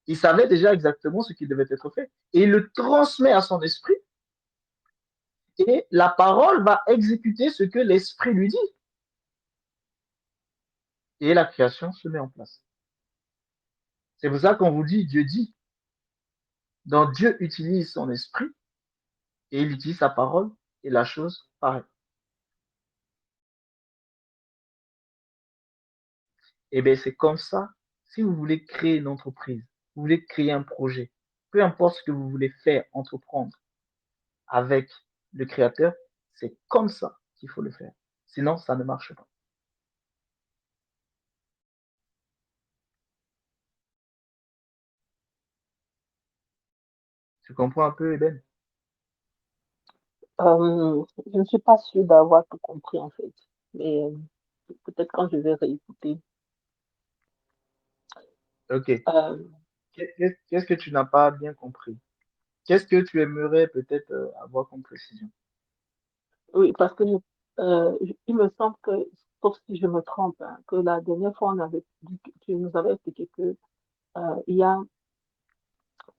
Il savait déjà exactement ce qui devait être fait. Et il le transmet à son esprit et la parole va exécuter ce que l'esprit lui dit. Et la création se met en place. C'est pour ça qu'on vous dit Dieu dit. Donc Dieu utilise son esprit et il utilise sa parole et la chose paraît. Et bien c'est comme ça, si vous voulez créer une entreprise, vous voulez créer un projet, peu importe ce que vous voulez faire, entreprendre avec le créateur, c'est comme ça qu'il faut le faire. Sinon, ça ne marche pas. Tu comprends un peu, Eben? Je ne suis pas sûre d'avoir tout compris en fait. Mais peut-être quand je vais réécouter. Ok. Euh, Qu'est-ce que tu n'as pas bien compris? Qu'est-ce que tu aimerais peut-être avoir comme précision? oui, parce que il me semble que, sauf si je me trompe, hein, que la dernière fois, on avait dit, tu nous avais expliqué que il y a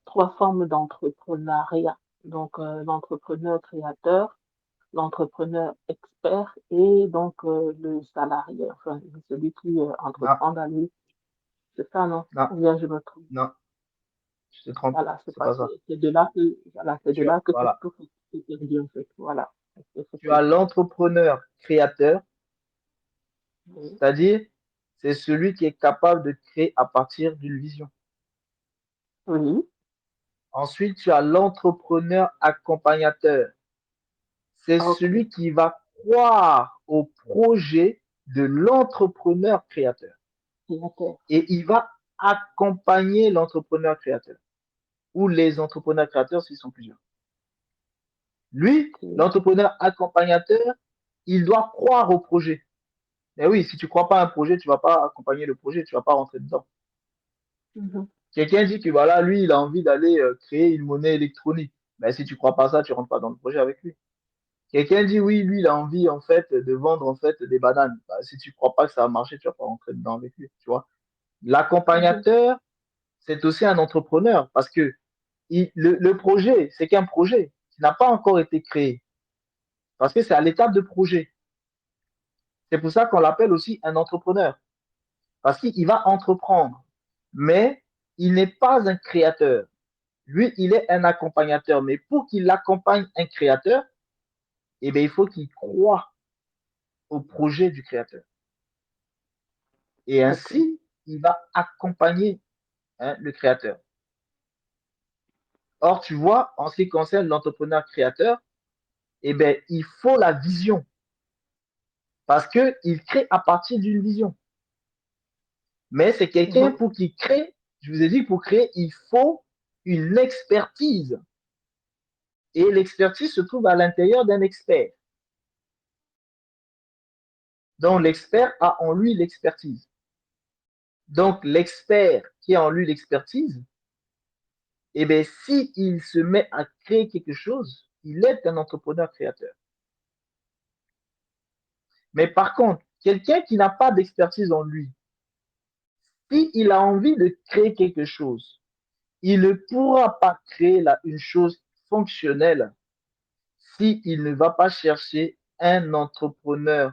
trois formes d'entrepreneuriat. Donc, l'entrepreneur créateur, l'entrepreneur expert et donc le salarié, enfin, celui qui Non, entreprend dans lui. C'est ça, non? non, Ou bien je me trompe. non, tu te trompes. Voilà, C'est pas ça. c'est de là que, voilà, c'est de là que Voilà. tout est perdu, en fait. Voilà. Tu as l'entrepreneur créateur, Oui. c'est-à-dire c'est celui qui est capable de créer à partir d'une vision. Oui. Ensuite, tu as l'entrepreneur accompagnateur. C'est Ok. celui qui va croire au projet de l'entrepreneur créateur. Créateur. Et il va accompagner l'entrepreneur créateur ou les entrepreneurs créateurs s'ils sont plusieurs. Lui, Ok. l'entrepreneur accompagnateur, il doit croire au projet. Mais oui, si tu ne crois pas à un projet, tu ne vas pas accompagner le projet, tu ne vas pas rentrer dedans. Mhm. Quelqu'un dit que voilà, lui, il a envie d'aller créer une monnaie électronique. Mais si tu ne crois pas à ça, tu ne rentres pas dans le projet avec lui. Quelqu'un dit oui, lui, il a envie en fait de vendre en fait des bananes. Bah, si tu ne crois pas que ça va marcher, tu ne vas pas rentrer dedans avec lui, tu vois. Mhm. L'accompagnateur, c'est aussi un entrepreneur parce que le projet, c'est qu'un projet qui n'a pas encore été créé parce que c'est à l'étape de projet. C'est pour ça qu'on l'appelle aussi un entrepreneur parce qu'il va entreprendre, mais il n'est pas un créateur. Lui, il est un accompagnateur, mais pour qu'il accompagne un créateur, eh bien, il faut qu'il croie au projet du créateur. Et Ok. ainsi, il va accompagner le créateur. Or, tu vois, en ce qui concerne l'entrepreneur créateur, eh bien, il faut la vision parce qu'il crée à partir d'une vision. Mais c'est quelqu'un Mhm. pour qui crée, je vous ai dit, pour créer, il faut une expertise. Et l'expertise se trouve à l'intérieur d'un expert. Donc, l'expert a en lui l'expertise. Donc, l'expert qui a en lui l'expertise, eh bien, s'il se met à créer quelque chose, il est un entrepreneur créateur. Mais par contre, quelqu'un qui n'a pas d'expertise en lui, s'il a envie de créer quelque chose, il ne pourra pas créer une chose fonctionnelle s'il ne va pas chercher un entrepreneur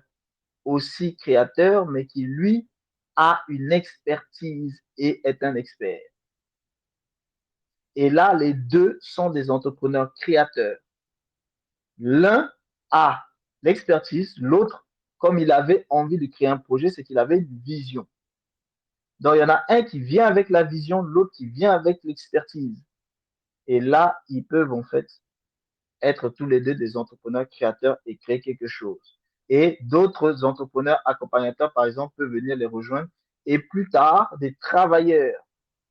aussi créateur, mais qui, lui, a une expertise et est un expert. Et là, les deux sont des entrepreneurs créateurs. L'un a l'expertise, l'autre, comme il avait envie de créer un projet, c'est qu'il avait une vision. Donc, il y en a un qui vient avec la vision, l'autre qui vient avec l'expertise. Et là, ils peuvent en fait être tous les deux des entrepreneurs créateurs et créer quelque chose. Et d'autres entrepreneurs accompagnateurs, par exemple, peuvent venir les rejoindre. Et plus tard, des travailleurs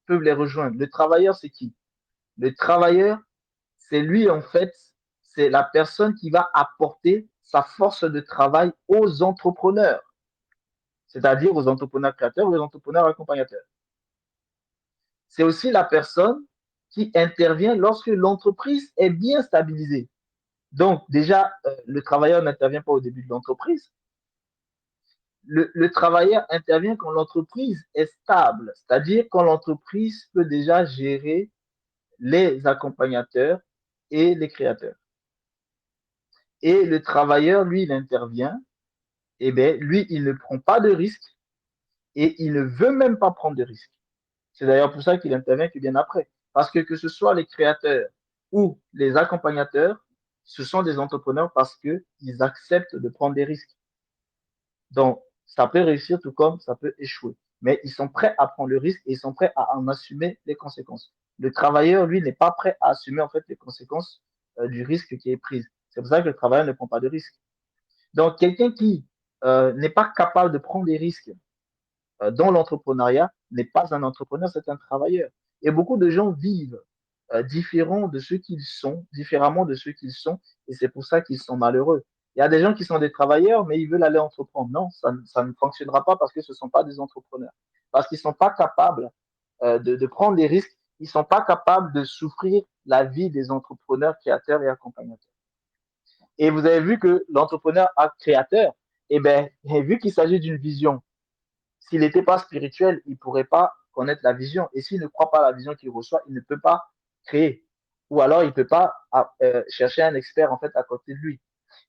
peuvent les rejoindre. Le travailleur, c'est qui? Le travailleur, c'est lui, en fait, c'est la personne qui va apporter sa force de travail aux entrepreneurs, c'est-à-dire aux entrepreneurs créateurs ou aux entrepreneurs accompagnateurs. C'est aussi la personne qui intervient lorsque l'entreprise est bien stabilisée. Donc, déjà, le travailleur n'intervient pas au début de l'entreprise, le travailleur intervient quand l'entreprise est stable, c'est-à-dire quand l'entreprise peut déjà gérer les accompagnateurs et les créateurs. Et le travailleur, lui, il intervient, et bien, lui, il ne prend pas de risque et il ne veut même pas prendre de risque. C'est d'ailleurs pour ça qu'il intervient que bien après. Parce que ce soit les créateurs ou les accompagnateurs, ce sont des entrepreneurs parce qu'ils acceptent de prendre des risques. Donc, ça peut réussir tout comme ça peut échouer. Mais ils sont prêts à prendre le risque et ils sont prêts à en assumer les conséquences. Le travailleur, lui, n'est pas prêt à assumer en fait les conséquences du risque qui est pris. C'est pour ça que le travailleur ne prend pas de risque. Donc, quelqu'un qui n'est pas capable de prendre des risques dans l'entrepreneuriat n'est pas un entrepreneur, c'est un travailleur. Et beaucoup de gens vivent différents de ceux qu'ils sont, différemment de ceux qu'ils sont, et c'est pour ça qu'ils sont malheureux. Il y a des gens qui sont des travailleurs, mais ils veulent aller entreprendre. Non, ça ne fonctionnera pas parce que ce ne sont pas des entrepreneurs. Parce qu'ils ne sont pas capables de prendre des risques, ils ne sont pas capables de souffrir la vie des entrepreneurs, créateurs et accompagnateurs. Et vous avez vu que l'entrepreneur créateur, eh bien, vu qu'il s'agit d'une vision, s'il n'était pas spirituel, il ne pourrait pas connaître la vision. Et s'il ne croit pas à la vision qu'il reçoit, il ne peut pas créer. Ou alors, il ne peut pas chercher un expert en fait à côté de lui.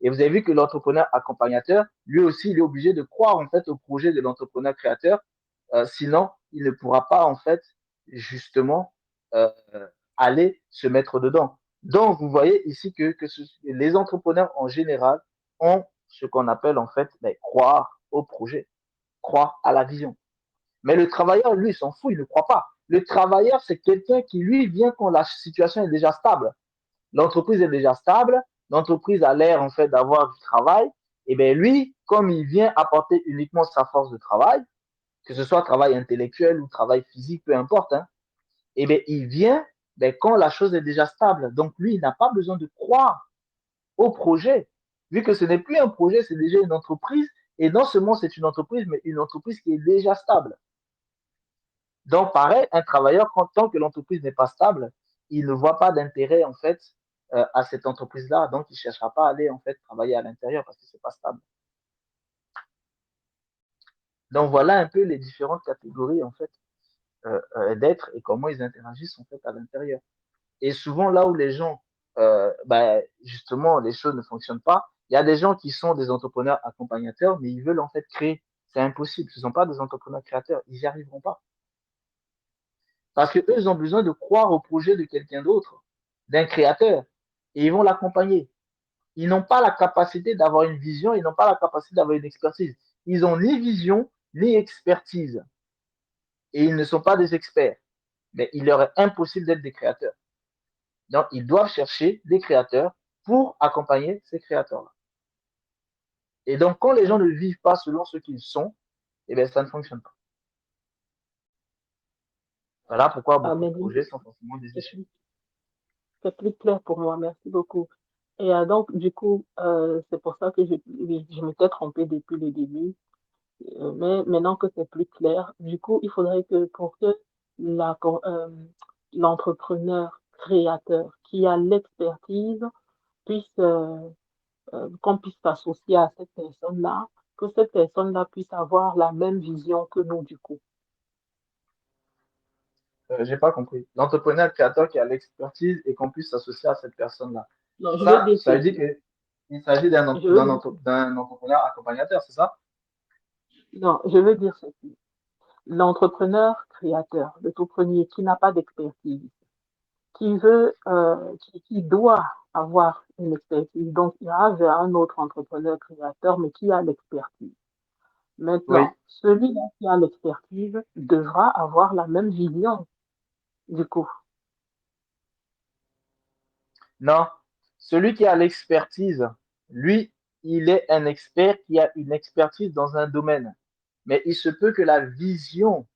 Et vous avez vu que l'entrepreneur accompagnateur, lui aussi, il est obligé de croire en fait au projet de l'entrepreneur créateur. Sinon, il ne pourra pas en fait justement euh, aller se mettre dedans. Donc, vous voyez ici que les entrepreneurs en général ont ce qu'on appelle en fait croire au projet, croire à la vision. Mais le travailleur, lui, s'en fout, il ne croit pas. Le travailleur, c'est quelqu'un qui, lui, vient quand la situation est déjà stable. L'entreprise est déjà stable, l'entreprise a l'air, en fait, d'avoir du travail. Et bien, lui, comme il vient apporter uniquement sa force de travail, que ce soit travail intellectuel ou travail physique, peu importe, hein, et bien, il vient quand la chose est déjà stable. Donc, lui, il n'a pas besoin de croire au projet, vu que ce n'est plus un projet, c'est déjà une entreprise. Et non seulement c'est une entreprise, mais une entreprise qui est déjà stable. Donc, pareil, un travailleur, tant que l'entreprise n'est pas stable, il ne voit pas d'intérêt, en fait, à cette entreprise-là. Donc, il ne cherchera pas à aller, en fait, travailler à l'intérieur parce que ce n'est pas stable. Donc, voilà un peu les différentes catégories, en fait, d'êtres et comment ils interagissent, en fait, à l'intérieur. Et souvent, là où les gens, justement, les choses ne fonctionnent pas, il y a des gens qui sont des entrepreneurs accompagnateurs, mais ils veulent, en fait, créer. C'est impossible. Ce ne sont pas des entrepreneurs créateurs. Ils n'y arriveront pas. Parce qu'eux, ils ont besoin de croire au projet de quelqu'un d'autre, d'un créateur, et ils vont l'accompagner. Ils n'ont pas la capacité d'avoir une vision, ils n'ont pas la capacité d'avoir une expertise. Ils n'ont ni vision, ni expertise. Et ils ne sont pas des experts. Mais il leur est impossible d'être des créateurs. Donc, ils doivent chercher des créateurs pour accompagner ces créateurs-là. Et donc, quand les gens ne vivent pas selon ce qu'ils sont, eh bien, ça ne fonctionne pas. Voilà pourquoi Ah, beaucoup de mais projets sont forcément des échecs. c'est plus clair pour moi. Merci beaucoup. Et donc, du coup, c'est pour ça que oui, je m'étais trompée depuis le début. Mais maintenant que c'est plus clair, du coup, il faudrait que pour que l'entrepreneur créateur qui a l'expertise puisse, qu'on puisse s'associer à cette personne-là, que cette personne-là puisse avoir la même vision que nous, du coup. J'ai pas compris. L'entrepreneur créateur qui a l'expertise et qu'on puisse s'associer à cette personne-là. Non, je veux Ça, dire ça veut dire ceci. qu'il s'agit Je veux dire, d'un entrepreneur accompagnateur, c'est ça? non, je veux dire ceci. L'entrepreneur créateur, le tout premier, qui n'a pas d'expertise, qui doit avoir une expertise, donc il ira vers un autre entrepreneur créateur, mais qui a l'expertise. Oui. Maintenant, celui-là qui a l'expertise devra avoir la même vision, du coup. Non. Celui qui a l'expertise, lui, il est un expert qui a une expertise dans un domaine. Mais il se peut que la vision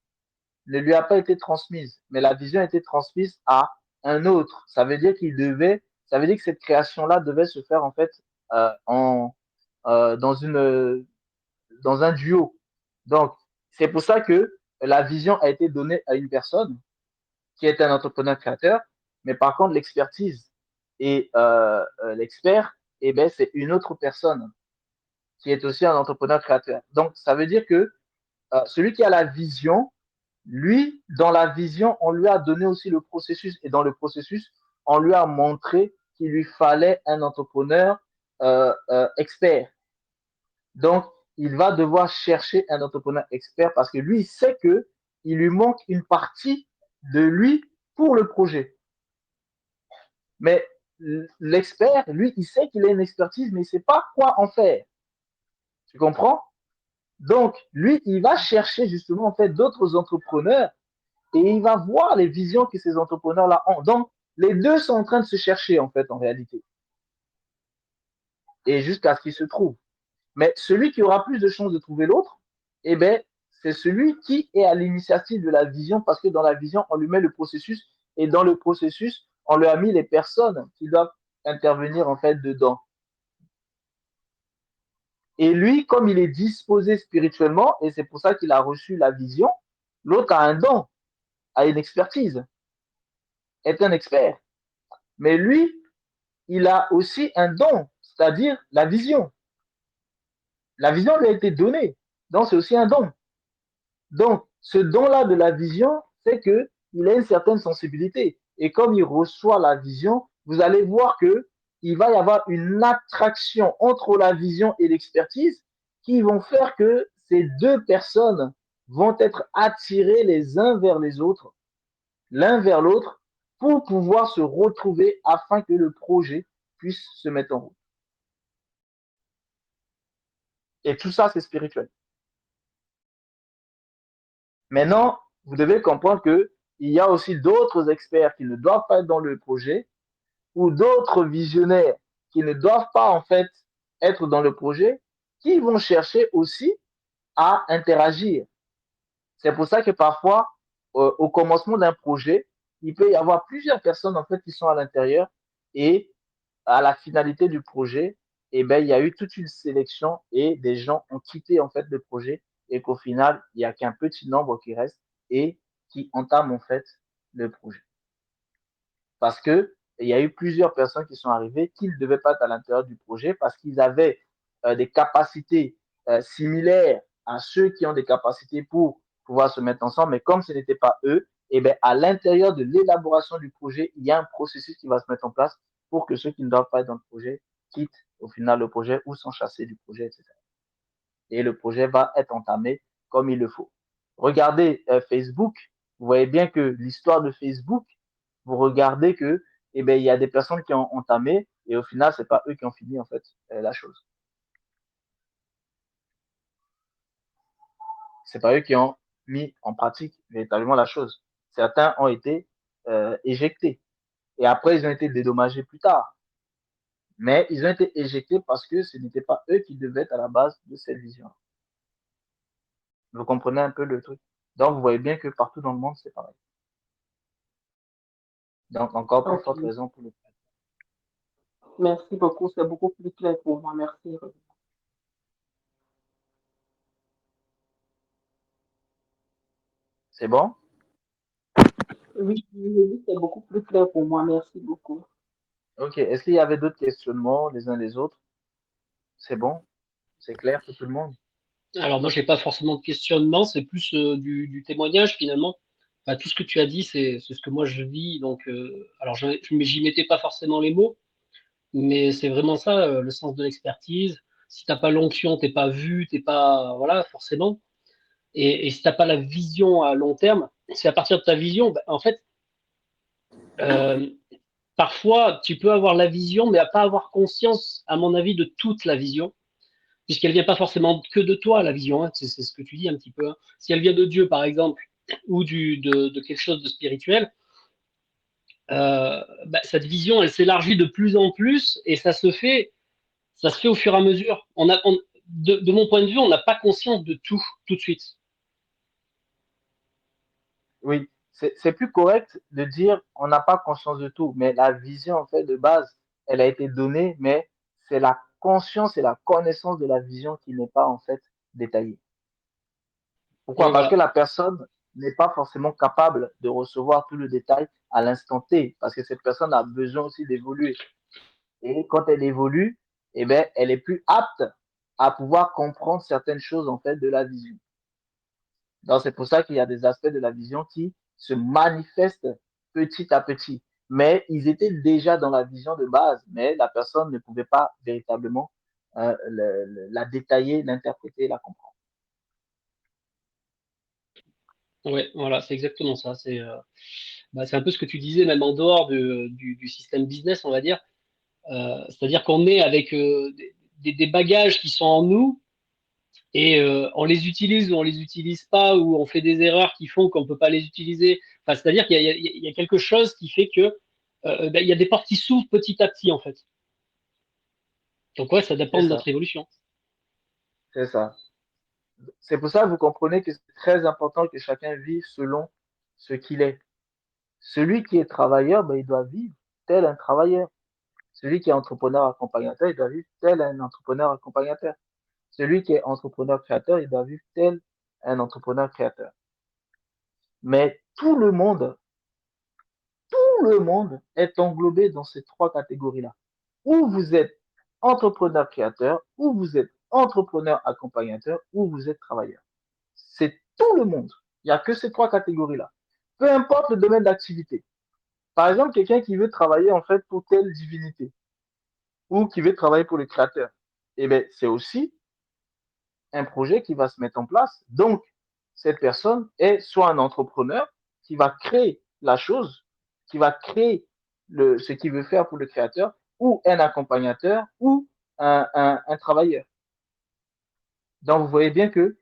ne lui a pas été transmise, mais la vision a été transmise à un autre. Ça veut dire que cette création-là devait se faire en fait euh, en, dans dans un duo. Donc, c'est pour ça que la vision a été donnée à une personne qui est un entrepreneur créateur, mais par contre, l'expertise et l'expert, eh ben, c'est une autre personne. qui est aussi un entrepreneur créateur. Donc, ça veut dire que celui qui a la vision, lui, dans la vision, on lui a donné aussi le processus et dans le processus, on lui a montré qu'il lui fallait un entrepreneur expert. Donc, il va devoir chercher un entrepreneur expert parce que lui, il sait que il lui manque une partie de lui pour le projet. Mais l'expert, lui, il sait qu'il a une expertise, mais il ne sait pas quoi en faire. Tu comprends? Donc, lui, il va chercher justement en fait d'autres entrepreneurs et il va voir les visions que ces entrepreneurs-là ont. Donc, les deux sont en train de se chercher en fait en réalité. Et jusqu'à ce qu'ils se trouvent. Mais celui qui aura plus de chances de trouver l'autre, eh ben, c'est celui qui est à l'initiative de la vision parce que dans la vision, on lui met le processus et dans le processus, on lui a mis les personnes qui doivent intervenir en fait dedans. Et lui, comme il est disposé spirituellement, et c'est pour ça qu'il a reçu la vision, l'autre a un don, a une expertise, est un expert. Mais lui, il a aussi un don, c'est-à-dire la vision. La vision lui a été donnée, donc c'est aussi un don. Donc, ce don-là de la vision, c'est qu'il a une certaine sensibilité. Et comme il reçoit la vision, vous allez voir qu'il va y avoir une attraction entre la vision et l'expertise qui vont faire que ces deux personnes vont être attirées les uns vers les autres, l'un vers l'autre, pour pouvoir se retrouver afin que le projet puisse se mettre en route. Et tout ça, c'est spirituel. Maintenant, vous devez comprendre qu'il y a aussi d'autres experts qui ne doivent pas être dans le projet ou d'autres visionnaires qui ne doivent pas en fait être dans le projet, qui vont chercher aussi à interagir. C'est pour ça que parfois, au commencement d'un projet, il peut y avoir plusieurs personnes en fait qui sont à l'intérieur et à la finalité du projet, eh ben, il y a eu toute une sélection et des gens ont quitté en fait le projet et qu'au final, il n'y a qu'un petit nombre qui reste et qui entame en fait le projet. Parce que il y a eu plusieurs personnes qui sont arrivées qui ne devaient pas être à l'intérieur du projet parce qu'ils avaient des capacités similaires à ceux qui ont des capacités pour pouvoir se mettre ensemble, mais comme ce n'était pas eux, et bien à l'intérieur de l'élaboration du projet, il y a un processus qui va se mettre en place pour que ceux qui ne doivent pas être dans le projet quittent au final le projet ou sont chassés du projet, etc. Et le projet va être entamé comme il le faut. Regardez Facebook, vous voyez bien que l'histoire de Facebook, vous regardez que eh ben, il y a des personnes qui ont entamé et au final, c'est pas eux qui ont fini en fait la chose. C'est pas eux qui ont mis en pratique véritablement la chose. Certains ont été éjectés et après ils ont été dédommagés plus tard. Mais ils ont été éjectés parce que ce n'était pas eux qui devaient être à la base de cette vision. Vous comprenez un peu le truc. Donc vous voyez bien que partout dans le monde, c'est pareil. Donc encore plus forte Ok. raison pour le faire. Merci beaucoup. C'est beaucoup plus clair pour moi. Merci. C'est bon? Oui, oui, c'est beaucoup plus clair pour moi. Merci beaucoup. Ok. Est-ce qu'il y avait d'autres questionnements les uns les autres? C'est bon? C'est clair pour tout le monde? Alors moi, j'ai pas forcément de questionnement, c'est plus du témoignage finalement. Enfin, tout ce que tu as dit, c'est ce que moi je vis. Donc, alors j'y mettais pas forcément les mots, mais c'est vraiment ça, le sens de l'expertise. Si t'as pas l'onction, t'es pas vu, t'es pas, voilà, forcément. Et si t'as pas la vision à long terme, c'est à partir de ta vision, bah, en fait, euh, parfois tu peux avoir la vision, mais à pas avoir conscience, à mon avis, de toute la vision. Puisqu'elle vient pas forcément que de toi, la vision, hein, c'est ce que tu dis un petit peu. Hein. Si elle vient de Dieu, par exemple, ou de quelque chose de spirituel, bah, cette vision, elle s'élargit de plus en plus et ça se fait au fur et à mesure. De mon point de vue, on n'a pas conscience de tout de suite. Oui. C'est plus correct de dire on n'a pas conscience de tout, mais la vision en fait de base, elle a été donnée, mais c'est la conscience et la connaissance de la vision qui n'est pas en fait détaillée. Oui, Pourquoi? Parce que voilà. la personne n'est pas forcément capable de recevoir tout le détail à l'instant T, parce que cette personne a besoin aussi d'évoluer. Et quand elle évolue, eh ben, elle est plus apte à pouvoir comprendre certaines choses en fait de la vision. Donc, c'est pour ça qu'il y a des aspects de la vision qui se manifestent petit à petit. Mais ils étaient déjà dans la vision de base, mais la personne ne pouvait pas véritablement la détailler, l'interpréter, la comprendre. Ouais, voilà, c'est exactement ça. C'est un peu ce que tu disais, même en dehors du système business, on va dire. C'est-à-dire qu'on est avec des bagages qui sont en nous et on les utilise ou on les utilise pas ou on fait des erreurs qui font qu'on peut pas les utiliser. Enfin, c'est-à-dire qu'il y a quelque chose qui fait que il y a des portes qui s'ouvrent petit à petit en fait. Donc ouais, ça dépend C'est de ça, notre évolution. c'est ça. C'est pour ça que vous comprenez que c'est très important que chacun vive selon ce qu'il est. Celui qui est travailleur, ben, il doit vivre tel un travailleur. Celui qui est entrepreneur accompagnateur, il doit vivre tel un entrepreneur accompagnateur. Celui qui est entrepreneur créateur, il doit vivre tel un entrepreneur créateur. Mais tout le monde est englobé dans ces trois catégories-là. Ou vous êtes entrepreneur créateur, ou vous êtes entrepreneur accompagnateur, ou vous êtes travailleur. C'est tout le monde. Il n'y a que ces trois catégories-là. Peu importe le domaine d'activité. Par exemple, quelqu'un qui veut travailler en fait pour telle divinité ou qui veut travailler pour le créateur, eh bien, c'est aussi un projet qui va se mettre en place. Donc, cette personne est soit un entrepreneur qui va créer la chose, qui va créer ce qu'il veut faire pour le créateur, ou un accompagnateur, ou un travailleur. Donc, vous voyez bien que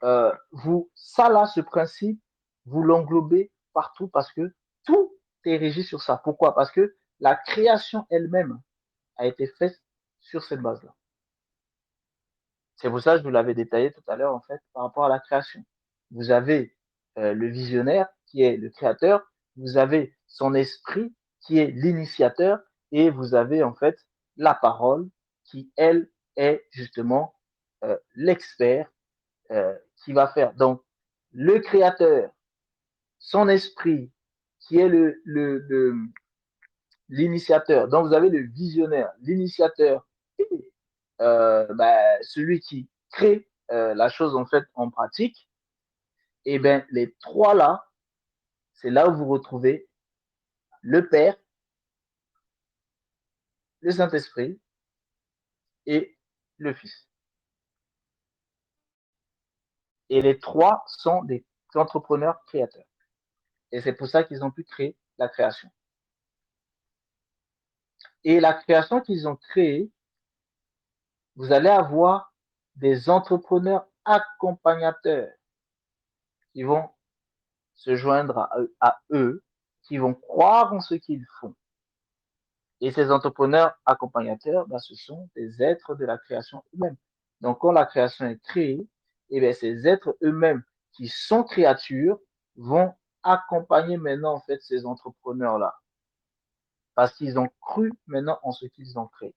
ça là, ce principe, vous l'englobez partout parce que tout est régi sur ça. Pourquoi? Parce que la création elle-même a été faite sur cette base-là. C'est pour ça que je vous l'avais détaillé tout à l'heure, en fait, par rapport à la création. Vous avez le visionnaire qui est le créateur, vous avez son esprit qui est l'initiateur, et vous avez en fait la parole qui, elle, est justement l'expert qui va faire. Donc, le créateur, son esprit qui est l'initiateur. Donc, vous avez le visionnaire, l'initiateur et celui qui crée la chose en fait en pratique. Et bien, les trois là, c'est là où vous retrouvez le Père, le Saint-Esprit et le Fils. Et les trois sont des entrepreneurs créateurs. Et c'est pour ça qu'ils ont pu créer la création. Et la création qu'ils ont créée, vous allez avoir des entrepreneurs accompagnateurs qui vont se joindre à eux, qui vont croire en ce qu'ils font. Et ces entrepreneurs accompagnateurs, ben, ce sont des êtres de la création eux-mêmes. Donc, quand la création est créée, eh bien, ces êtres eux-mêmes qui sont créatures vont accompagner maintenant en fait ces entrepreneurs-là parce qu'ils ont cru maintenant en ce qu'ils ont créé.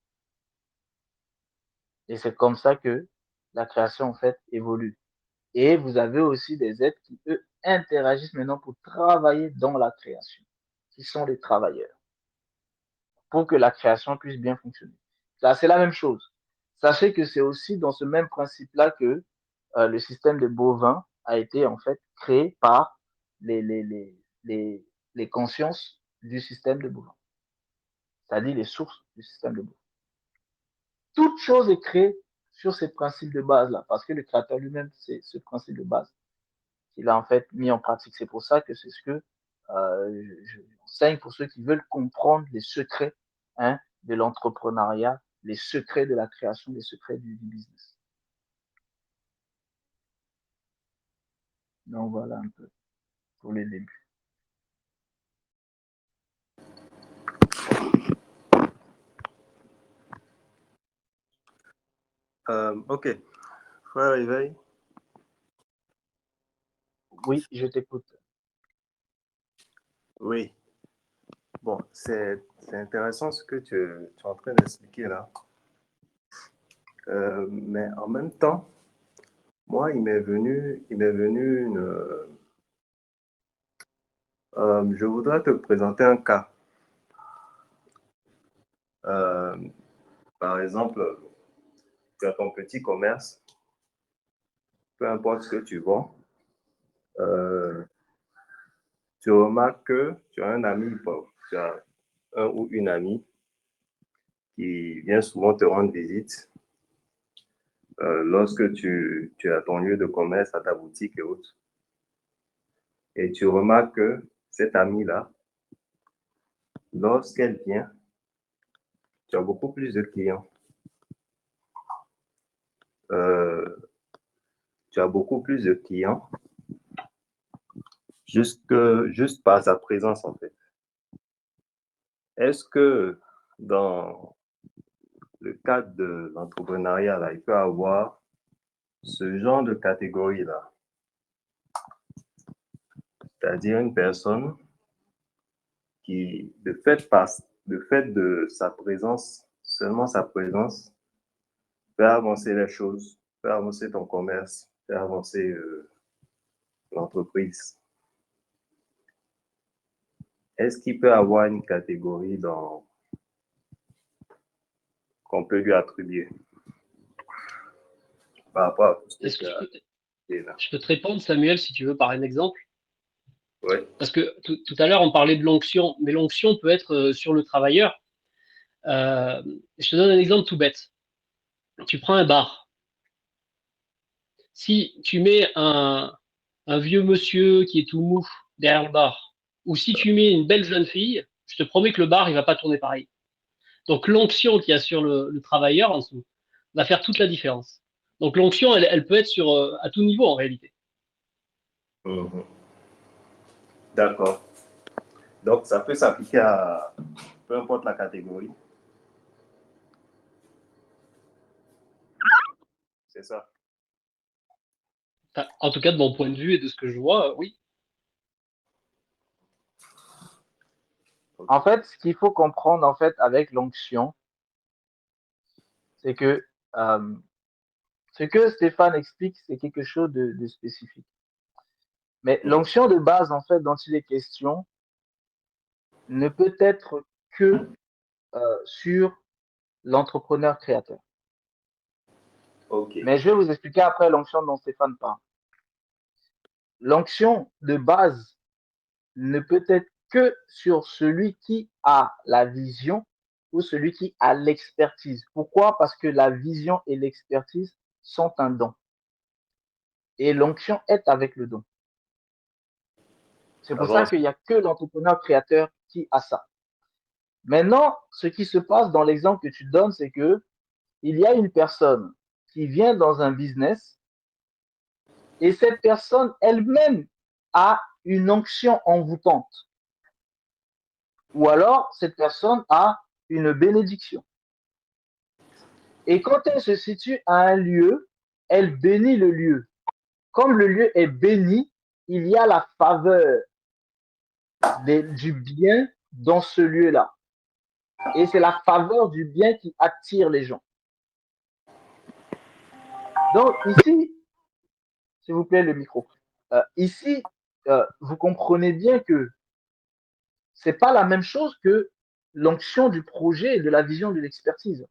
Et c'est comme ça que la création en fait évolue. Et vous avez aussi des êtres qui, eux, interagissent maintenant pour travailler dans la création, qui sont les travailleurs, pour que la création puisse bien fonctionner. Là, c'est la même chose. Sachez que c'est aussi dans ce même principe-là que le système de bovins a été en fait créé par les, les, les, les, les consciences du système de bovins, c'est-à-dire les sources du système de bovins. Toute chose est créée sur ces principes de base-là, parce que le créateur lui-même, c'est ce principe de base qu'il a en fait mis en pratique. C'est pour ça que c'est ce que j'enseigne pour ceux qui veulent comprendre les secrets de l'entrepreneuriat, les secrets de la création, les secrets du business. Donc voilà un peu pour les débuts. Ok, frère Éveil. Oui, je t'écoute. Oui, bon, c'est intéressant ce que tu es en train d'expliquer là. Mais en même temps, moi, il m'est venu je voudrais te présenter un cas. Par exemple, tu as ton petit commerce, peu importe ce que tu vends, tu remarques que tu as un ami, tu as un ou une amie qui vient souvent te rendre visite lorsque tu as ton lieu de commerce, à ta boutique et autres. Et tu remarques que cette amie-là, lorsqu'elle vient, tu as beaucoup plus de clients. Tu as beaucoup plus de clients juste par sa présence, en fait. Est-ce que dans le cadre de l'entrepreneuriat, là, il peut avoir ce genre de catégorie-là? C'est-à-dire une personne qui, de fait de sa présence, seulement sa présence, fait avancer les choses, fait avancer ton commerce, fait avancer l'entreprise. Est-ce qu'il peut avoir une catégorie qu'on peut lui attribuer par rapport à tout ce que Est-ce tu que as là? je peux te répondre, Samuel, si tu veux, par un exemple? Oui. Parce que tout à l'heure, on parlait de l'onction, mais l'onction peut être sur le travailleur. Je te donne un exemple tout bête. Tu prends un bar. Si tu mets un vieux monsieur qui est tout mou derrière le bar, ou si tu mets une belle jeune fille, je te promets que le bar, il va pas tourner pareil. Donc l'onction qu'il y a sur le travailleur en dessous va faire toute la différence. Donc l'onction, elle peut être à tout niveau en réalité. Mhm. D'accord. Donc, ça peut s'appliquer à peu importe la catégorie. C'est ça. Enfin, en tout cas, de mon point de vue et de ce que je vois, oui. En fait, ce qu'il faut comprendre en fait avec l'onction, c'est que ce que Stéphane explique, c'est quelque chose de spécifique. Mais l'onction de base, en fait, dont il est question, ne peut être que sur l'entrepreneur créateur. OK. Mais je vais vous expliquer après l'onction dont Stéphane parle. L'onction de base ne peut être que sur celui qui a la vision ou celui qui a l'expertise. Pourquoi? Parce que la vision et l'expertise sont un don. Et l'onction est avec le don. C'est pour ça qu'il n'y a que l'entrepreneur créateur qui a ça. Maintenant, ce qui se passe dans l'exemple que tu donnes, c'est que il y a une personne qui vient dans un business et cette personne elle-même a une onction envoûtante. Ou alors, cette personne a une bénédiction. Et quand elle se situe à un lieu, elle bénit le lieu. Comme le lieu est béni, il y a la faveur du bien dans ce lieu-là. Et c'est la faveur du bien qui attire les gens. Donc ici, s'il vous plaît, le micro. Ici, vous comprenez bien que c'est pas la même chose que l'onction du projet et de la vision de l'expertise.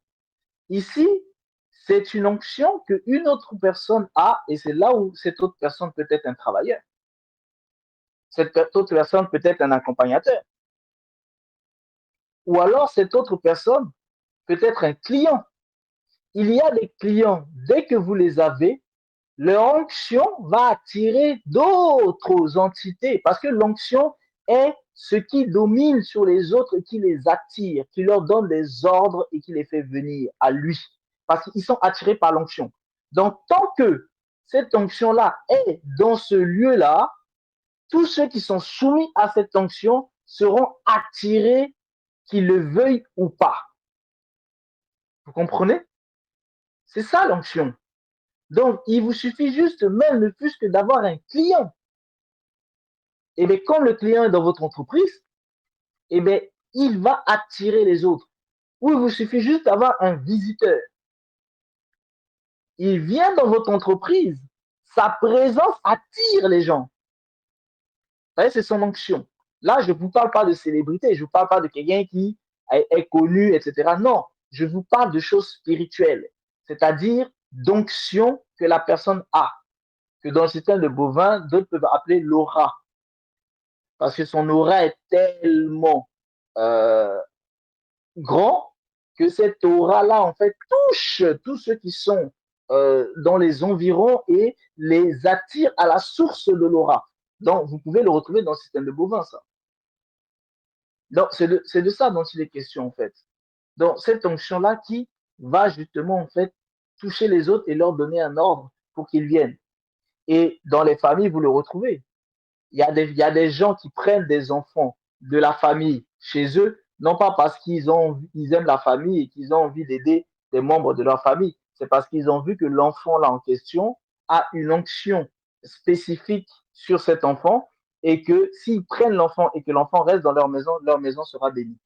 Ici, c'est une onction qu'une autre personne a et c'est là où cette autre personne peut être un travailleur. Cette autre personne peut être un accompagnateur. Ou alors cette autre personne peut être un client. Il y a des clients, dès que vous les avez, leur onction va attirer d'autres entités parce que l'onction est ce qui domine sur les autres et qui les attire, qui leur donne des ordres et qui les fait venir à lui parce qu'ils sont attirés par l'onction. Donc, tant que cette onction-là est dans ce lieu-là, tous ceux qui sont soumis à cette onction seront attirés, qu'ils le veuillent ou pas. Vous comprenez? C'est ça l'onction. Donc, il vous suffit juste, même ne plus que d'avoir un client. Et bien, comme le client est dans votre entreprise, et bien, il va attirer les autres. Ou il vous suffit juste d'avoir un visiteur. Il vient dans votre entreprise. Sa présence attire les gens. Vous voyez, c'est son onction. Là, je ne vous parle pas de célébrité. Je ne vous parle pas de quelqu'un qui est connu, etc. Non, je vous parle de choses spirituelles. c'est-à-dire d'onction que la personne a, que dans le système de bovin, d'autres peuvent appeler l'aura, parce que son aura est tellement euh, grand que cette aura-là, en fait, touche tous ceux qui sont dans les environs et les attire à la source de l'aura. Donc, vous pouvez le retrouver dans le système de bovin, ça. Donc, c'est de ça dont il est question, en fait. Donc, cette onction-là qui va justement, en fait, toucher les autres et leur donner un ordre pour qu'ils viennent. Et dans les familles, vous le retrouvez. Il y a des gens qui prennent des enfants de la famille chez eux, non pas parce ils aiment la famille et qu'ils ont envie d'aider des membres de leur famille, c'est parce qu'ils ont vu que l'enfant là en question a une onction spécifique sur cet enfant et que s'ils prennent l'enfant et que l'enfant reste dans leur maison sera bénie.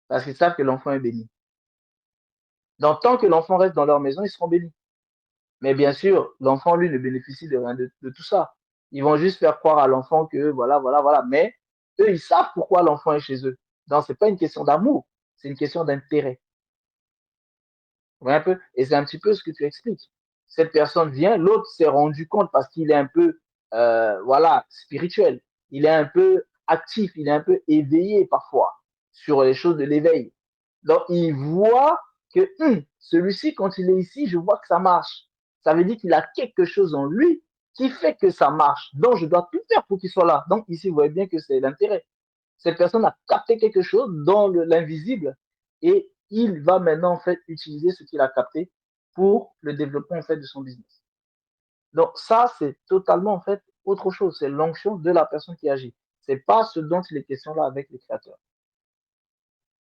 Parce qu'ils savent que l'enfant est béni. Donc, tant que l'enfant reste dans leur maison, ils seront bénis. Mais bien sûr, l'enfant, lui, ne bénéficie de rien de tout ça. Ils vont juste faire croire à l'enfant que voilà, voilà, voilà. Mais eux, ils savent pourquoi l'enfant est chez eux. Donc, ce n'est pas une question d'amour, c'est une question d'intérêt. Vous voyez un peu? Et c'est un petit peu ce que tu expliques. Cette personne vient, l'autre s'est rendu compte parce qu'il est un peu, voilà, spirituel. Il est un peu actif, il est un peu éveillé parfois sur les choses de l'éveil. Donc, il voit que celui-ci, quand il est ici, je vois que ça marche. Ça veut dire qu'il a quelque chose en lui qui fait que ça marche. Donc, je dois tout faire pour qu'il soit là. Donc, ici, vous voyez bien que c'est l'intérêt. Cette personne a capté quelque chose dans l'invisible et il va maintenant, en fait, utiliser ce qu'il a capté pour le développement, en fait, de son business. Donc, ça, c'est totalement, en fait, autre chose. C'est l'onction de la personne qui agit. C'est pas ce dont il est question là avec les créateurs.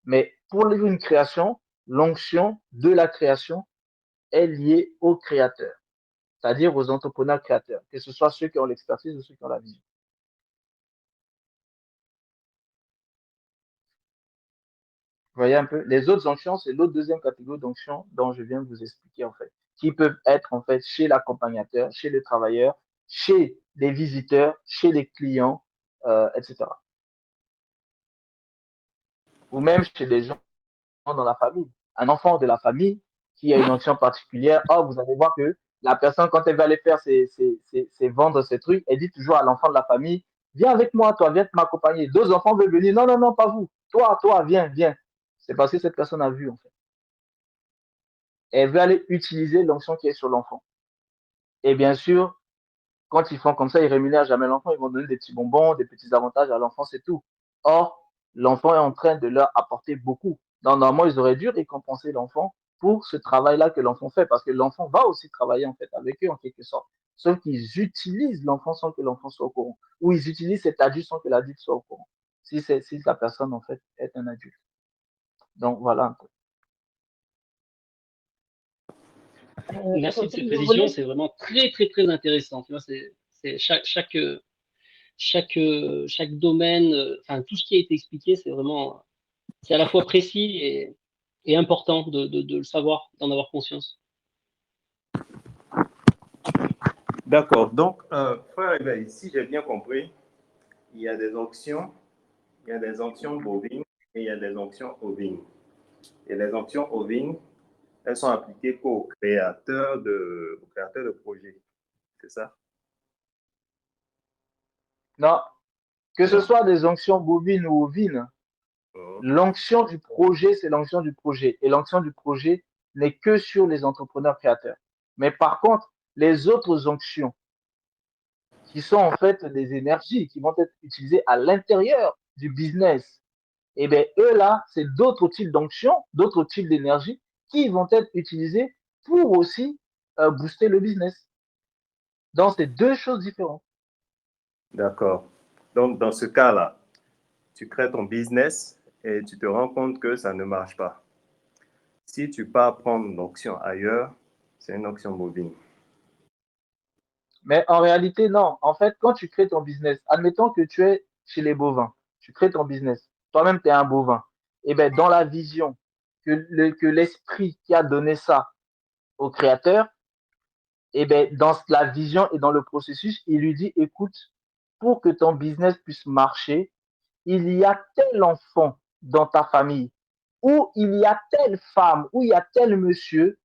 Mais pour une création, l'onction de la création est liée aux créateurs, c'est-à-dire aux entrepreneurs créateurs, que ce soit ceux qui ont l'expertise ou ceux qui ont la vision. Vous voyez un peu, les autres onctions, c'est l'autre deuxième catégorie d'onctions dont je viens de vous expliquer en fait, qui peuvent être en fait chez l'accompagnateur, chez le travailleur, chez les visiteurs, chez les clients, etc. Ou même chez des gens dans la famille. Un enfant de la famille qui a une onction particulière, oh, vous allez voir que la personne, quand elle va aller faire ses vendre ses trucs, elle dit toujours à l'enfant de la famille, viens avec moi, toi, viens m'accompagner. Deux enfants veulent venir, non, non, non, pas vous. Toi, viens, viens. C'est parce que cette personne a vu, en fait. Elle veut aller utiliser l'onction qui est sur l'enfant. Et bien sûr, quand ils font comme ça, ils rémunèrent jamais l'enfant, ils vont donner des petits bonbons, des petits avantages à l'enfant, c'est tout. Or, l'enfant est en train de leur apporter beaucoup. Donc, normalement, ils auraient dû récompenser l'enfant pour ce travail-là que l'enfant fait, parce que l'enfant va aussi travailler en fait avec eux en quelque sorte. Sauf qu'ils utilisent l'enfant sans que l'enfant soit au courant, ou ils utilisent cet adulte sans que l'adulte soit au courant. Si la personne en fait est un adulte. Donc voilà un peu. Merci de ces Je précisions, voulais... c'est vraiment très très très intéressant. Tu vois, c'est chaque domaine, enfin tout ce qui a été expliqué, c'est à la fois précis et important de le savoir, d'en avoir conscience. D'accord. Donc, frère Evaï, si j'ai bien compris, il y a des onctions, il y a des onctions bovines et il y a des onctions ovines. Et les onctions ovines, elles sont appliquées qu'aux créateurs de projets. C'est ça? Non, que ce soit des onctions bovines ou ovines, l'onction du projet, c'est l'onction du projet. Et l'onction du projet n'est que sur les entrepreneurs créateurs. Mais par contre, les autres onctions, qui sont en fait des énergies qui vont être utilisées à l'intérieur du business, et bien eux là, c'est d'autres types d'onctions, d'autres types d'énergie qui vont être utilisées pour aussi booster le business. Donc, c'est deux choses différentes. D'accord. Donc, dans ce cas-là, tu crées ton business et tu te rends compte que ça ne marche pas. Si tu pars prendre une onction ailleurs, c'est une onction bovine. Mais en réalité, non. En fait, quand tu crées ton business, admettons que tu es chez les bovins, tu crées ton business, toi-même, tu es un bovin. Et bien, dans la vision que l'esprit qui a donné ça au créateur, et bien, dans la vision et dans le processus, il lui dit, écoute, pour que ton business puisse marcher, il y a tel enfant dans ta famille, ou il y a telle femme, ou il y a tel monsieur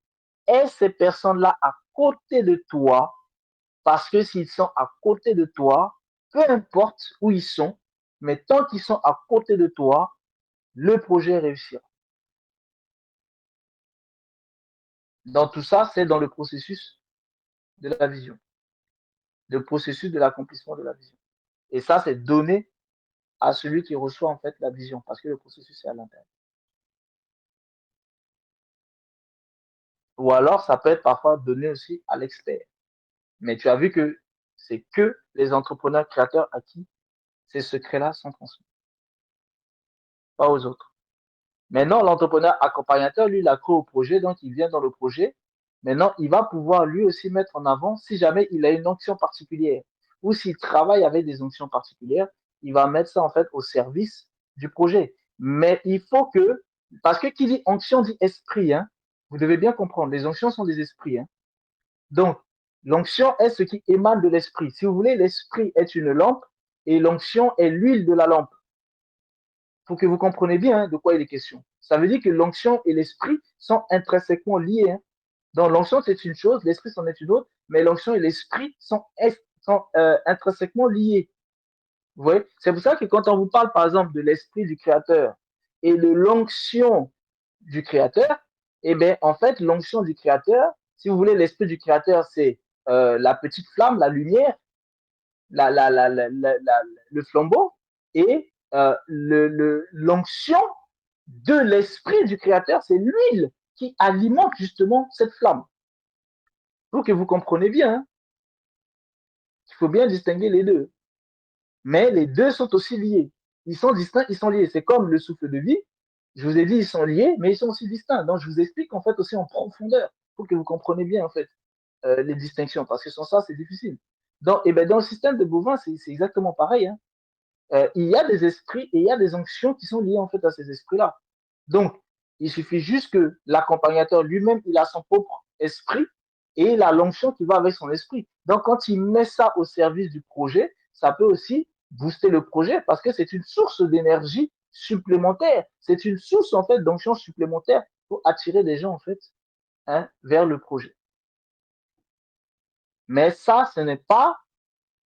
aie ces personnes-là à côté de toi, parce que s'ils sont à côté de toi, peu importe où ils sont, mais tant qu'ils sont à côté de toi, le projet réussira. Dans tout ça, c'est dans le processus de la vision, le processus de l'accomplissement de la vision. Et ça, c'est donné à celui qui reçoit en fait la vision, parce que le processus est à l'intérieur. Ou alors, ça peut être parfois donné aussi à l'expert. Mais tu as vu que c'est que les entrepreneurs créateurs à qui ces secrets-là sont transmis, pas aux autres. Maintenant, l'entrepreneur accompagnateur, lui, il a cru au projet, donc il vient dans le projet. Maintenant, il va pouvoir lui aussi mettre en avant, si jamais il a une onction particulière, ou s'il travaille avec des onctions particulières, il va mettre ça en fait au service du projet. Mais il faut que, parce que qui dit onction dit esprit, hein, vous devez bien comprendre, les onctions sont des esprits. Hein. Donc, l'onction est ce qui émane de l'esprit. Si vous voulez, l'esprit est une lampe et l'onction est l'huile de la lampe. Pour que vous compreniez bien hein, de quoi il est question. Ça veut dire que l'onction et l'esprit sont intrinsèquement liés. Hein. Donc, l'onction, c'est une chose, l'esprit, c'en est une autre, mais l'onction et l'esprit sont intrinsèquement liés. Vous voyez? C'est pour ça que quand on vous parle, par exemple, de l'esprit du Créateur et de l'onction du Créateur, eh bien, en fait, l'onction du Créateur, si vous voulez, l'esprit du Créateur, c'est la petite flamme, la lumière, le flambeau, et l'onction de l'esprit du Créateur, c'est l'huile qui alimente justement cette flamme. Pour que vous compreniez bien, hein, il faut bien distinguer les deux. Mais les deux sont aussi liés. Ils sont distincts, ils sont liés. C'est comme le souffle de vie. Je vous ai dit, ils sont liés, mais ils sont aussi distincts. Donc, je vous explique en fait aussi en profondeur pour que vous compreniez bien en fait les distinctions, parce que sans ça, c'est difficile. Donc, et ben, dans le système de bovin, c'est exactement pareil. Hein. Il y a des esprits et il y a des onctions qui sont liées en fait à ces esprits-là. Donc, il suffit juste que l'accompagnateur lui-même, il a son propre esprit et il a l'onction qui va avec son esprit. Donc, quand il met ça au service du projet, ça peut aussi booster le projet parce que c'est une source d'énergie supplémentaire. C'est une source en fait d'onction supplémentaire pour attirer des gens en fait hein, vers le projet. Mais ça, ce n'est pas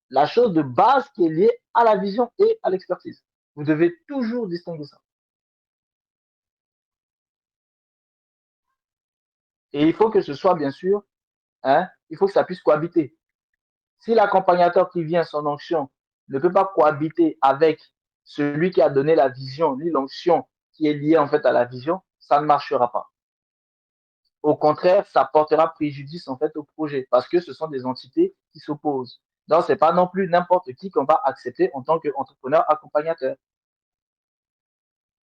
la chose de base qui est liée à la vision et à l'expertise. Vous devez toujours distinguer ça. Et il faut que ce soit, bien sûr, hein, il faut que ça puisse cohabiter. Si l'accompagnateur qui vient, son onction, ne peut pas cohabiter avec celui qui a donné la vision, ni l'onction qui est liée en fait à la vision, ça ne marchera pas. Au contraire, ça portera préjudice en fait au projet parce que ce sont des entités qui s'opposent. Donc, ce n'est pas non plus n'importe qui qu'on va accepter en tant qu'entrepreneur accompagnateur.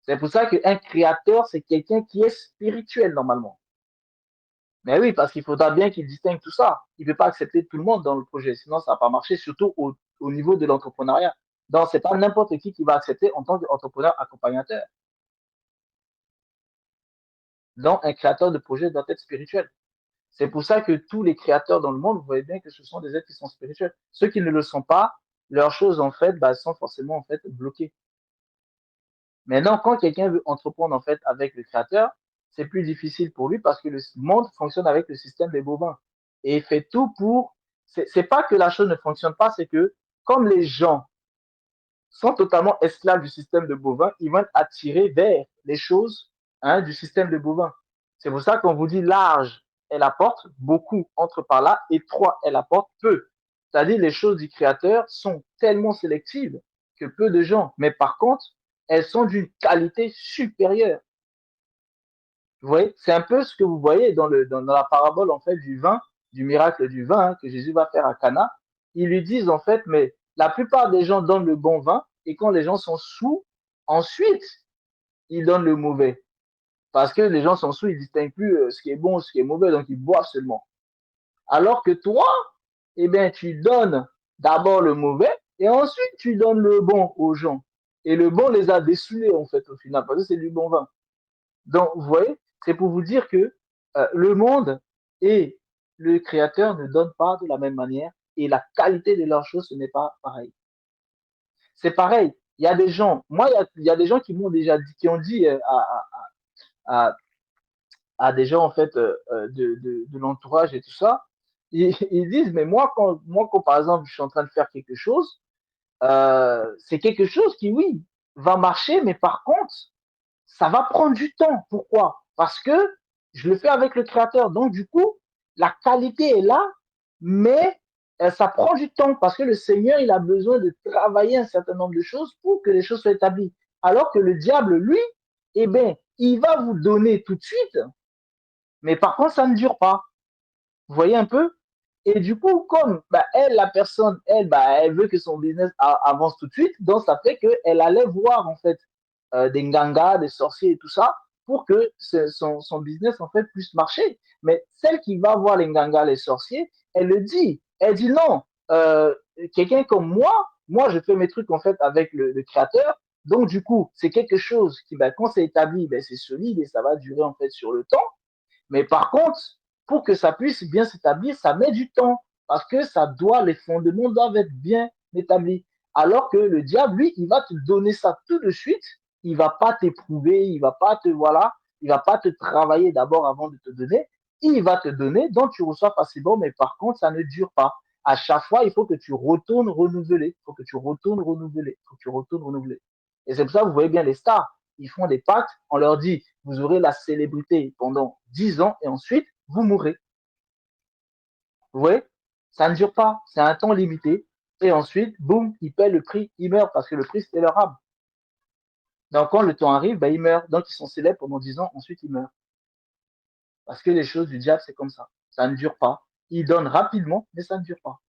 C'est pour ça qu'un créateur, c'est quelqu'un qui est spirituel normalement. Mais oui, parce qu'il faudra bien qu'il distingue tout ça. Il ne peut pas accepter tout le monde dans le projet, sinon ça ne va pas marcher, surtout au niveau de l'entrepreneuriat. Donc, ce n'est pas n'importe qui va accepter en tant qu'entrepreneur accompagnateur. Donc, un créateur de projet doit être spirituel. C'est pour ça que tous les créateurs dans le monde, vous voyez bien que ce sont des êtres qui sont spirituels. Ceux qui ne le sont pas, leurs choses, en fait, sont forcément, en fait, bloquées. Maintenant, quand quelqu'un veut entreprendre, en fait, avec le créateur, c'est plus difficile pour lui parce que le monde fonctionne avec le système des bovins. Et il fait tout pour. C'est pas que la chose ne fonctionne pas, c'est que comme les gens sont totalement esclaves du système de bovins, ils vont être attirés vers les choses hein, du système de bovins. C'est pour ça qu'on vous dit large est la porte, beaucoup entrent par là, étroit est la porte, peu. C'est-à-dire les choses du créateur sont tellement sélectives que peu de gens, mais par contre, elles sont d'une qualité supérieure. Vous voyez, c'est un peu ce que vous voyez dans la parabole en fait du vin, du miracle du vin hein, que Jésus va faire à Cana. Ils lui disent en fait, mais la plupart des gens donnent le bon vin et quand les gens sont sous, ensuite ils donnent le mauvais. Parce que les gens sont sous, ils ne distinguent plus ce qui est bon, ce qui est mauvais, donc ils boivent seulement. Alors que toi, eh bien, tu donnes d'abord le mauvais et ensuite tu donnes le bon aux gens. Et le bon les a dessoulés en fait au final, parce que c'est du bon vin. Donc, vous voyez, c'est pour vous dire que le monde et le créateur ne donnent pas de la même manière et la qualité de leurs choses, ce n'est pas pareil. C'est pareil. Il y a des gens, moi, il y a des gens qui m'ont déjà dit, qui ont dit à des gens en fait de l'entourage et tout ça, ils disent, mais moi, quand par exemple je suis en train de faire quelque chose, c'est quelque chose qui, oui, va marcher, mais par contre, ça va prendre du temps. Pourquoi? Parce que je le fais avec le créateur. Donc, du coup, la qualité est là, mais ça prend du temps parce que le Seigneur, il a besoin de travailler un certain nombre de choses pour que les choses soient établies. Alors que le diable, lui, eh bien, il va vous donner tout de suite, mais par contre, ça ne dure pas. Vous voyez un peu? Et du coup, comme bah, elle, la personne, elle, bah, elle veut que son business avance tout de suite, donc ça fait qu'elle allait voir en fait des ngangas, des sorciers et tout ça pour que son business en fait puisse marcher. Mais celle qui va voir les ngangas, les sorciers, elle le dit. Elle dit non, quelqu'un comme moi je fais mes trucs en fait avec le créateur. Donc du coup, c'est quelque chose qui, bah, quand c'est établi, bah, c'est solide et ça va durer en fait sur le temps. Mais par contre, pour que ça puisse bien s'établir, ça met du temps parce que les fondements doivent être bien établis. Alors que le diable, lui, il va te donner ça tout de suite. Il va pas t'éprouver, il va pas te, voilà, il va pas te travailler d'abord avant de te donner. Il va te donner, donc tu reçois facilement, mais par contre, ça ne dure pas. À chaque fois, il faut que tu retournes renouveler. Il faut que tu retournes renouveler. Il faut que tu retournes renouveler. Et c'est pour ça que vous voyez bien les stars. Ils font des pactes, on leur dit, vous aurez la célébrité pendant 10 ans et ensuite, vous mourrez. Vous voyez? Ça ne dure pas, c'est un temps limité. Et ensuite, boum, ils paient le prix, ils meurent parce que le prix, c'était leur âme. Donc, quand le temps arrive, ben, ils meurent. Donc, ils sont célèbres pendant 10 ans, ensuite, ils meurent. Parce que les choses du diable, c'est comme ça. Ça ne dure pas. Ils donnent rapidement, mais ça ne dure pas.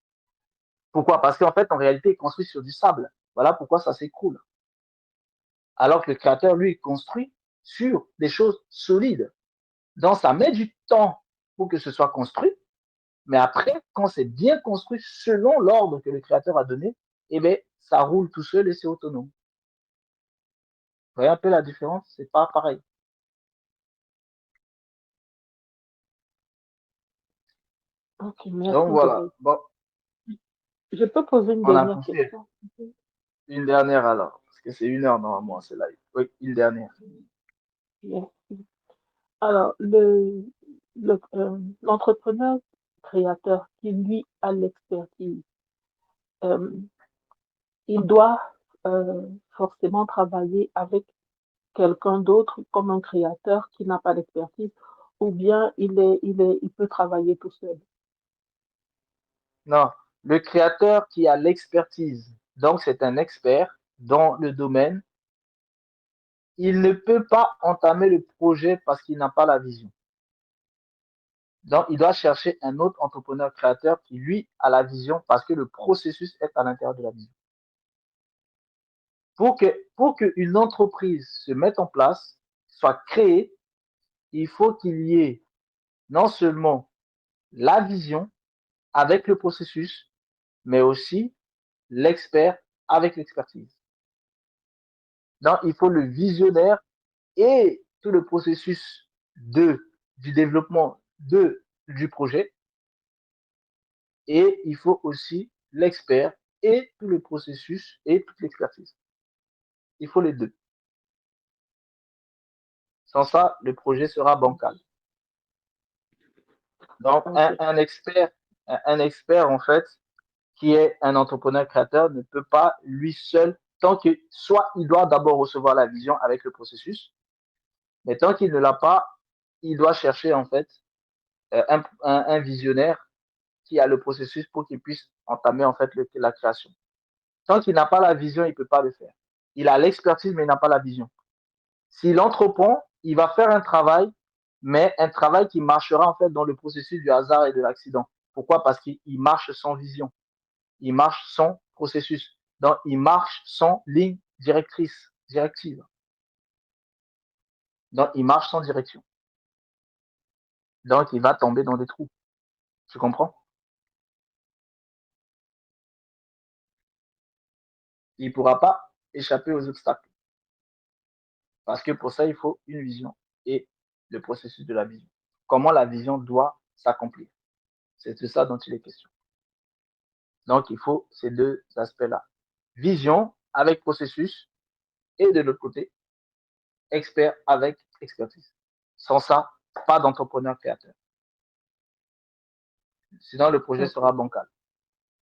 Pourquoi? Parce qu'en fait, en réalité, ils construisent sur du sable. Voilà pourquoi ça s'écroule. Alors que le créateur, lui, construit sur des choses solides. Donc, ça met du temps pour que ce soit construit. Mais après, quand c'est bien construit selon l'ordre que le créateur a donné, eh bien, ça roule tout seul et c'est autonome. Vous voyez un peu la différence? C'est pas pareil. Ok, Donc merci voilà. Derek. Bon, Je peux poser une on a dernière poussé question? une dernière alors. Parce que c'est 1 heure normalement, c'est live. Oui, une dernière. Merci. Alors, l'entrepreneur créateur qui, lui, a l'expertise, euh, il doit forcément travailler avec quelqu'un d'autre comme un créateur qui n'a pas d'expertise, ou bien il peut travailler tout seul. Non, le créateur qui a l'expertise, donc c'est un expert dans le domaine, il ne peut pas entamer le projet parce qu'il n'a pas la vision. Donc, il doit chercher un autre entrepreneur créateur qui, lui, a la vision parce que le processus est à l'intérieur de la vision. Pour qu'une entreprise se mette en place, soit créée, il faut qu'il y ait non seulement la vision avec le processus, mais aussi l'expert avec l'expertise. Donc, il faut le visionnaire et tout le processus du développement du projet. Et il faut aussi l'expert et tout le processus et toute l'expertise. Il faut les deux. Sans ça, le projet sera bancal. Donc, Ok. un expert, en fait, qui est un entrepreneur créateur, ne peut pas lui seul, tant que soit il doit d'abord recevoir la vision avec le processus, mais tant qu'il ne l'a pas, il doit chercher, en fait, un visionnaire qui a le processus pour qu'il puisse entamer, en fait, la création. Tant qu'il n'a pas la vision, il ne peut pas le faire. Il a l'expertise, mais il n'a pas la vision. S'il entreprend, il va faire un travail, mais un travail qui marchera en fait dans le processus du hasard et de l'accident. Pourquoi? Parce qu'il marche sans vision, il marche sans processus, donc il marche sans ligne directive, donc il marche sans direction, donc il va tomber dans des trous. Tu comprends? Il ne pourra pas échapper aux obstacles, parce que pour ça, il faut une vision et le processus de la vision. Comment la vision doit s'accomplir? C'est de ça dont il est question. Donc, il faut ces deux aspects-là. Vision avec processus et de l'autre côté, expert avec expertise. Sans ça, pas d'entrepreneur créateur. Sinon, le projet sera bancal.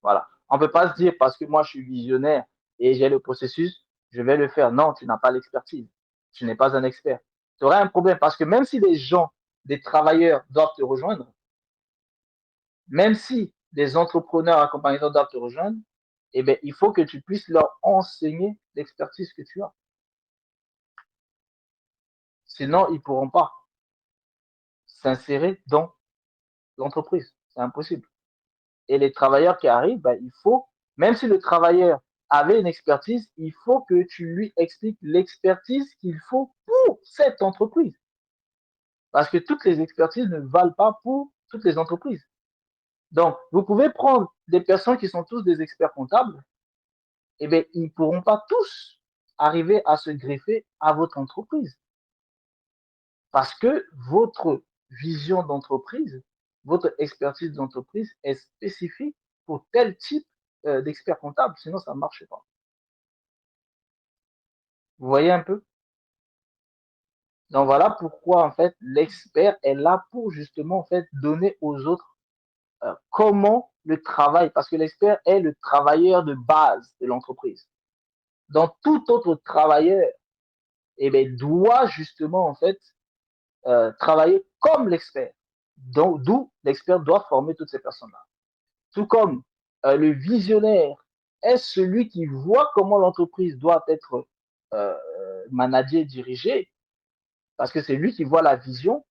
Voilà. On ne peut pas se dire parce que moi, je suis visionnaire et j'ai le processus, je vais le faire. Non, tu n'as pas l'expertise. Tu n'es pas un expert. Tu auras un problème parce que même si des gens, des travailleurs doivent te rejoindre, même si des entrepreneurs accompagnateurs doivent te rejoindre, eh bien, il faut que tu puisses leur enseigner l'expertise que tu as. Sinon, ils ne pourront pas s'insérer dans l'entreprise. C'est impossible. Et les travailleurs qui arrivent, ben, il faut, même si le travailleur avait une expertise, il faut que tu lui expliques l'expertise qu'il faut pour cette entreprise. Parce que toutes les expertises ne valent pas pour toutes les entreprises. Donc, vous pouvez prendre des personnes qui sont tous des experts comptables, eh bien, ils ne pourront pas tous arriver à se greffer à votre entreprise. Parce que votre vision d'entreprise, votre expertise d'entreprise est spécifique pour tel type d'expert comptable, sinon ça ne marche pas. Vous voyez un peu? Donc voilà pourquoi en fait l'expert est là pour justement en fait donner aux autres comment le travail, parce que l'expert est le travailleur de base de l'entreprise. Donc tout autre travailleur eh bien, doit justement en fait travailler comme l'expert. Donc d'où l'expert doit former toutes ces personnes-là. Tout comme le visionnaire est celui qui voit comment l'entreprise doit être managée, dirigée, parce que c'est lui qui voit la vision.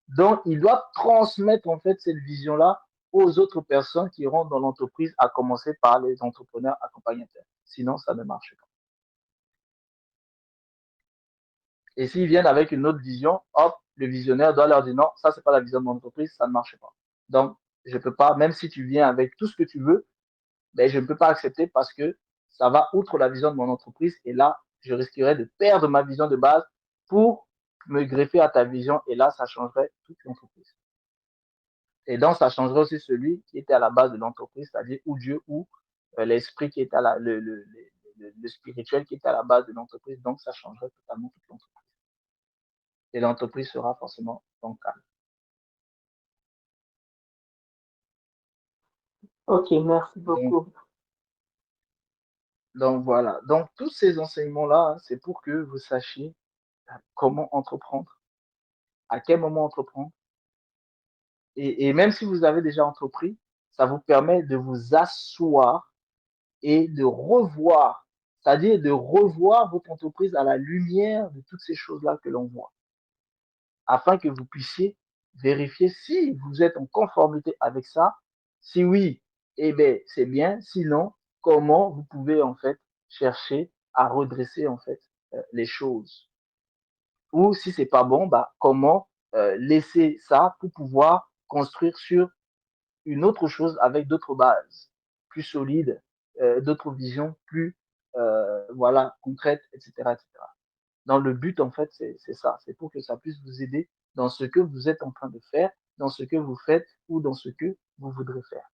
Donc, il doit transmettre en fait cette vision-là aux autres personnes qui rentrent dans l'entreprise, à commencer par les entrepreneurs accompagnateurs. Sinon, ça ne marche pas. Et s'ils viennent avec une autre vision, hop, le visionnaire doit leur dire non, ça, c'est pas la vision de mon entreprise, ça ne marche pas. Donc, je peux pas, même si tu viens avec tout ce que tu veux, ben, je ne peux pas accepter parce que ça va outre la vision de mon entreprise. Et là, je risquerais de perdre ma vision de base pour me greffer à ta vision. Et là, ça changerait toute l'entreprise. Et donc, ça changerait aussi celui qui était à la base de l'entreprise, c'est-à-dire ou Dieu ou l'esprit qui est à la, le spirituel qui est à la base de l'entreprise. Donc, ça changerait totalement toute l'entreprise. Et l'entreprise sera forcément donc calme. Ok, merci beaucoup. Donc voilà. Donc, tous ces enseignements-là, c'est pour que vous sachiez comment entreprendre, à quel moment entreprendre. Et même si vous avez déjà entrepris, ça vous permet de vous asseoir et de revoir, c'est-à-dire de revoir votre entreprise à la lumière de toutes ces choses-là que l'on voit, afin que vous puissiez vérifier si vous êtes en conformité avec ça. Si oui, eh bien, c'est bien. Sinon, comment vous pouvez en fait chercher à redresser en fait les choses. Ou si c'est pas bon, bah, comment laisser ça pour pouvoir construire sur une autre chose avec d'autres bases plus solides, d'autres visions plus voilà, concrètes, etc., etc. Dans le but, en fait, c'est ça. C'est pour que ça puisse vous aider dans ce que vous êtes en train de faire, dans ce que vous faites ou dans ce que vous voudrez faire.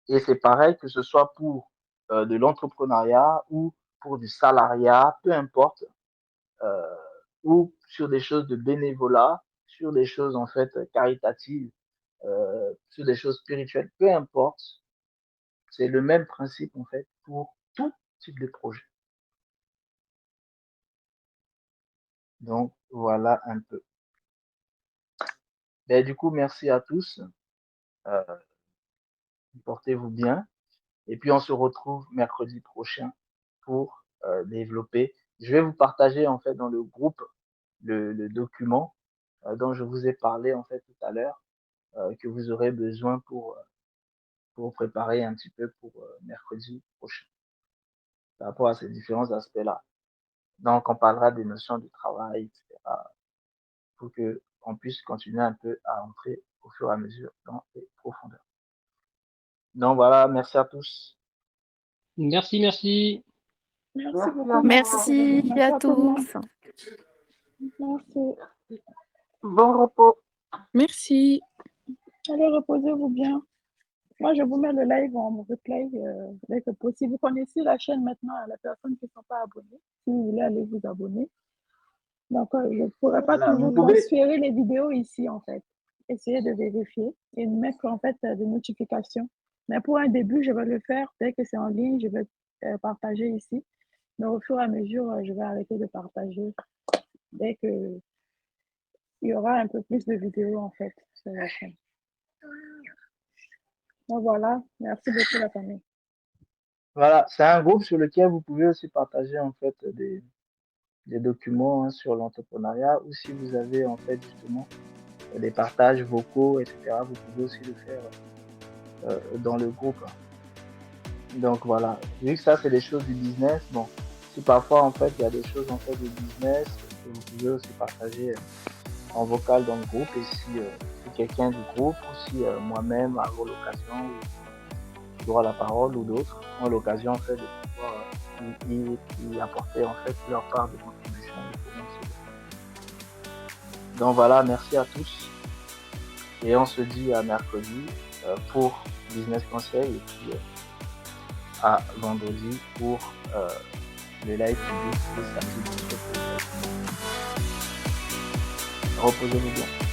Et c'est pareil que ce soit pour de l'entrepreneuriat ou pour du salariat, peu importe, euh, ou sur des choses de bénévolat, sur des choses en fait caritatives, sur des choses spirituelles, peu importe. C'est le même principe en fait pour tout type de projet. Donc voilà un peu. Ben, du coup, merci à tous. Euh, Portez-vous bien. Et puis on se retrouve mercredi prochain pour développer. Je vais vous partager en fait dans le groupe le document dont je vous ai parlé en fait tout à l'heure, que vous aurez besoin pour préparer un petit peu pour mercredi prochain, par rapport à ces différents aspects-là. Donc, on parlera des notions du travail, etc., pour qu'on puisse continuer un peu à entrer au fur et à mesure dans les profondeurs. Donc, voilà, merci à tous. Merci, merci. Merci beaucoup. Merci à tous. Merci. Bon repos. Merci. Allez, reposez-vous bien. Moi, je vous mets le live en replay dès que possible. Vous connaissez la chaîne maintenant à la personne qui ne sont pas abonnée. Si vous voulez aller vous abonner. Donc, je ne pourrais pas Voilà, vous toujours pouvez, transférer les vidéos ici, en fait. Essayer de vérifier et de mettre, en fait, des notifications. Mais pour un début, je vais le faire. Dès que c'est en ligne, je vais partager ici. Mais au fur et à mesure, je vais arrêter de partager dès qu'il y aura un peu plus de vidéos, en fait, sur la chaîne. Donc, voilà. Merci beaucoup, la famille. voilà, c'est un groupe sur lequel vous pouvez aussi partager en fait des documents, hein, sur l'entrepreneuriat, ou si vous avez en fait justement des partages vocaux, etc. Vous pouvez aussi le faire dans le groupe, hein. Donc voilà, vu que ça c'est des choses du business, bon, si parfois en fait il y a des choses en fait de business, vous pouvez aussi partager en vocal dans le groupe, et si quelqu'un du groupe ou si moi-même à l'occasion ou la parole ou d'autres ont l'occasion en fait de pouvoir y apporter en fait leur part de contribution. Donc voilà, merci à tous et on se dit à mercredi pour Business Conseil, et puis à vendredi pour les live publics et samedi. Reposez-vous bien.